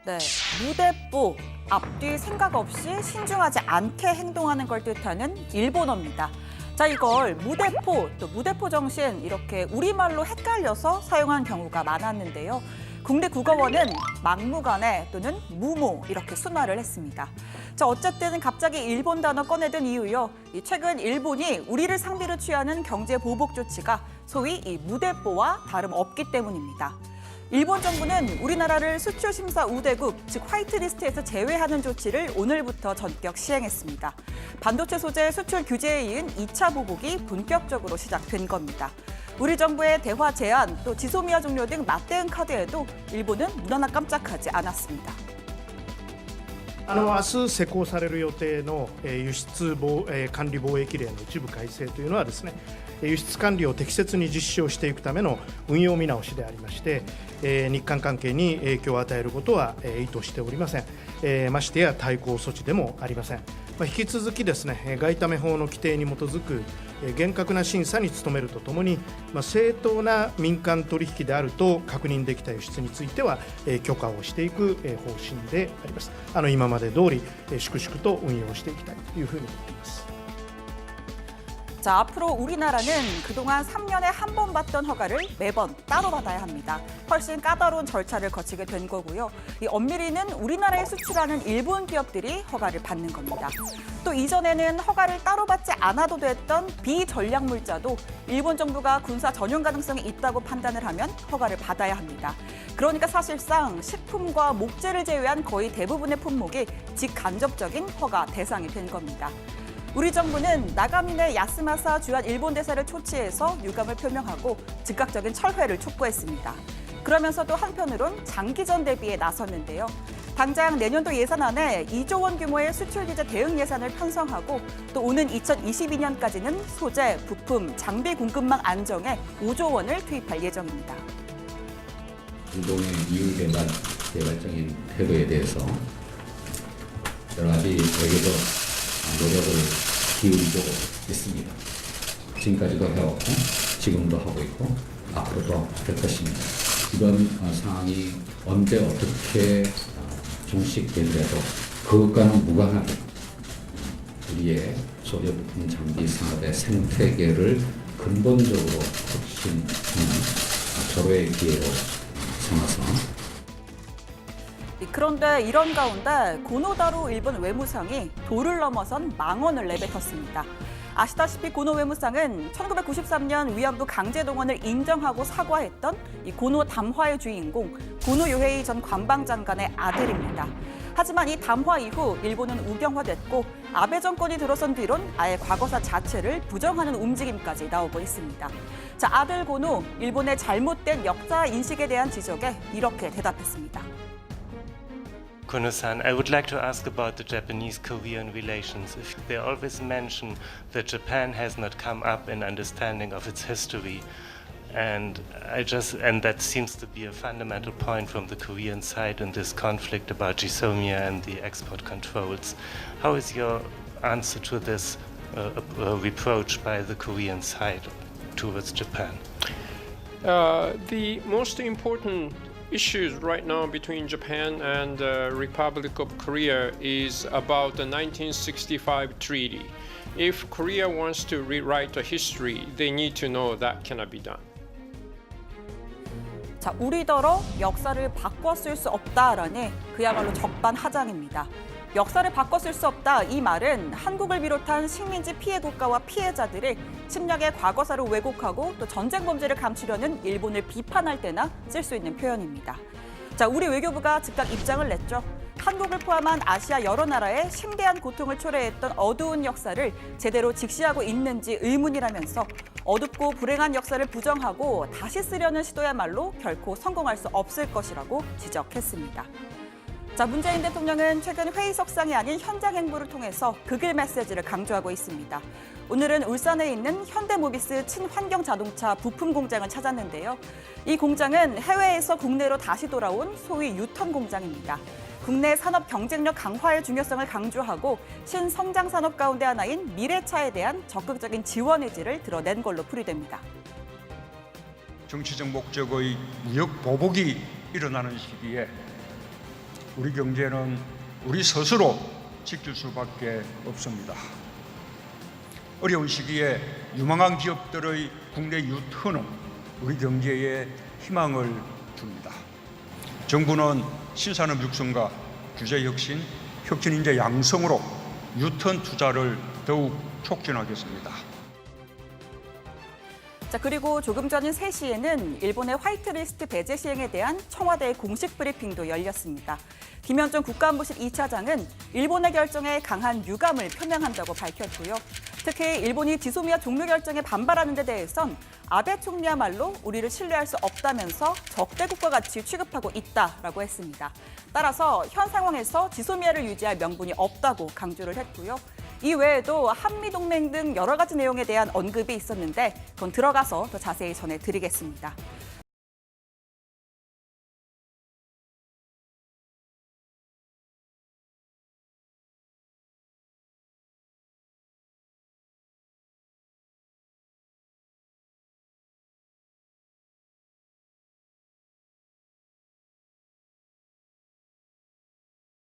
네, 무대뽀, 앞뒤 생각 없이 신중하지 않게 행동하는 걸 뜻하는 일본어입니다. 자, 이걸 무대포, 또 무대포 정신 이렇게 우리말로 헷갈려서 사용한 경우가 많았는데요. 국내 국어원은 막무가내 또는 무모 이렇게 순화를 했습니다. 자, 어쨌든 갑자기 일본 단어 꺼내든 이유요. 최근 일본이 우리를 상비로 취하는 경제 보복 조치가 소위 이 무대뽀와 다름없기 때문입니다. 일본 정부는 우리나라를 수출 심사 우대국, 즉 화이트리스트에서 제외하는 조치를 오늘부터 전격 시행했습니다. 반도체 소재 수출 규제에 이은 2차 보복이 본격적으로 시작된 겁니다. 우리 정부의 대화 제한, 또 지소미아 종료 등 맞대응 카드에도 일본은 눈 하나 깜짝하지 않았습니다. 明日施行される予定の輸出管理貿易令の一部改正というのはですね、輸出管理を適切に実施をしていくための運用見直しでありまして、日韓関係に影響を与えることは意図しておりません。ましてや対抗措置でもありません。引き続きですね、外為法の規定に基づく厳格な審査に努めるとともに、正当な民間取引であると確認できた輸出については許可をしていく方針であります。今まで通り粛々と運用していきたいというふうに思っています。 자, 앞으로 우리나라는 그동안 3년에 한 번 받던 허가를 매번 따로 받아야 합니다. 훨씬 까다로운 절차를 거치게 된 거고요. 이 엄밀히는 우리나라에 수출하는 일본 기업들이 허가를 받는 겁니다. 또 이전에는 허가를 따로 받지 않아도 됐던 비전략물자도 일본 정부가 군사 전용 가능성이 있다고 판단을 하면 허가를 받아야 합니다. 그러니까 사실상 식품과 목재를 제외한 거의 대부분의 품목이 직간접적인 허가 대상이 된 겁니다. 우리 정부는 나가미네 야스마사 주한 일본 대사를 초치해서 유감을 표명하고 즉각적인 철회를 촉구했습니다. 그러면서도 한편으론 장기전 대비에 나섰는데요. 당장 내년도 예산안에 2조 원 규모의 수출 규제 대응 예산을 편성하고 또 오는 2022년까지는 소재, 부품, 장비 공급망 안정에 5조 원을 투입할 예정입니다. 일본의 이율개발적인 태도에 대해서 여러 가지 외교적 노력을 기울이고 있습니다. 지금까지도 해왔고 지금도 하고 있고 앞으로도 할 것입니다. 이번 상황이 언제 어떻게 종식되더라도 그것과는 무관하게 우리의 소재 부품 장비 산업의 생태계를 근본적으로 혁신하는 절호의 기회로 삼아서 그런데 이런 가운데 고노다로 일본 외무상이 도를 넘어선 망언을 내뱉었습니다. 아시다시피 고노 외무상은 1993년 위안부 강제동원을 인정하고 사과했던 이 고노 담화의 주인공 고노 요헤이 전 관방장관의 아들입니다. 하지만 이 담화 이후 일본은 우경화됐고 아베 정권이 들어선 뒤론 아예 과거사 자체를 부정하는 움직임까지 나오고 있습니다. 자, 아들 고노, 일본의 잘못된 역사 인식에 대한 지적에 이렇게 대답했습니다. Kono-san, I would like to ask about the Japanese-Korean relations. They always mention that Japan has not come up in understanding of its history, and that seems to be a fundamental point from the Korean side in this conflict about Jisomia and the export controls. How is your answer to this reproach by the Korean side towards Japan? The most important issues right now between Japan and the Republic of Korea is about the 1965 treaty. If Korea wants to rewrite the history, they need to know that cannot be done. 자, 우리더러 역사를 바꿨을 수 없다라니 그야말로 적반하장입니다. 역사를 바꿨을 수 없다 이 말은 한국을 비롯한 식민지 피해 국가와 피해자들이 침략의 과거사를 왜곡하고 또 전쟁 범죄를 감추려는 일본을 비판할 때나 쓸 수 있는 표현입니다. 자, 우리 외교부가 즉각 입장을 냈죠. 한국을 포함한 아시아 여러 나라의 심대한 고통을 초래했던 어두운 역사를 제대로 직시하고 있는지 의문이라면서 어둡고 불행한 역사를 부정하고 다시 쓰려는 시도야말로 결코 성공할 수 없을 것이라고 지적했습니다. 자, 문재인 대통령은 최근 회의석상이 아닌 현장 행보를 통해서 극일 메시지를 강조하고 있습니다. 오늘은 울산에 있는 현대모비스 친환경 자동차 부품 공장을 찾았는데요. 이 공장은 해외에서 국내로 다시 돌아온 소위 유턴 공장입니다. 국내 산업 경쟁력 강화의 중요성을 강조하고 신성장 산업 가운데 하나인 미래차에 대한 적극적인 지원 의지를 드러낸 걸로 풀이됩니다. 정치적 목적의 무역 보복이 일어나는 시기에 우리 경제는 우리 스스로 지킬 수밖에 없습니다. 어려운 시기에 유망한 기업들의 국내 유턴은 우리 경제에 희망을 줍니다. 정부는 신산업 육성과 규제 혁신, 혁신 인재 양성으로 유턴 투자를 더욱 촉진하겠습니다. 자, 그리고 조금 전인 3시에는 일본의 화이트리스트 배제 시행에 대한 청와대의 공식 브리핑도 열렸습니다. 김현종 국가안보실 2차장은 일본의 결정에 강한 유감을 표명한다고 밝혔고요. 특히 일본이 지소미아 종료 결정에 반발하는 데 대해선 아베 총리야말로 우리를 신뢰할 수 없다면서 적대국과 같이 취급하고 있다라고 했습니다. 따라서 현 상황에서 지소미아를 유지할 명분이 없다고 강조를 했고요. 이 외에도 한미동맹 등 여러 가지 내용에 대한 언급이 있었는데 그건 들어가서 더 자세히 전해드리겠습니다.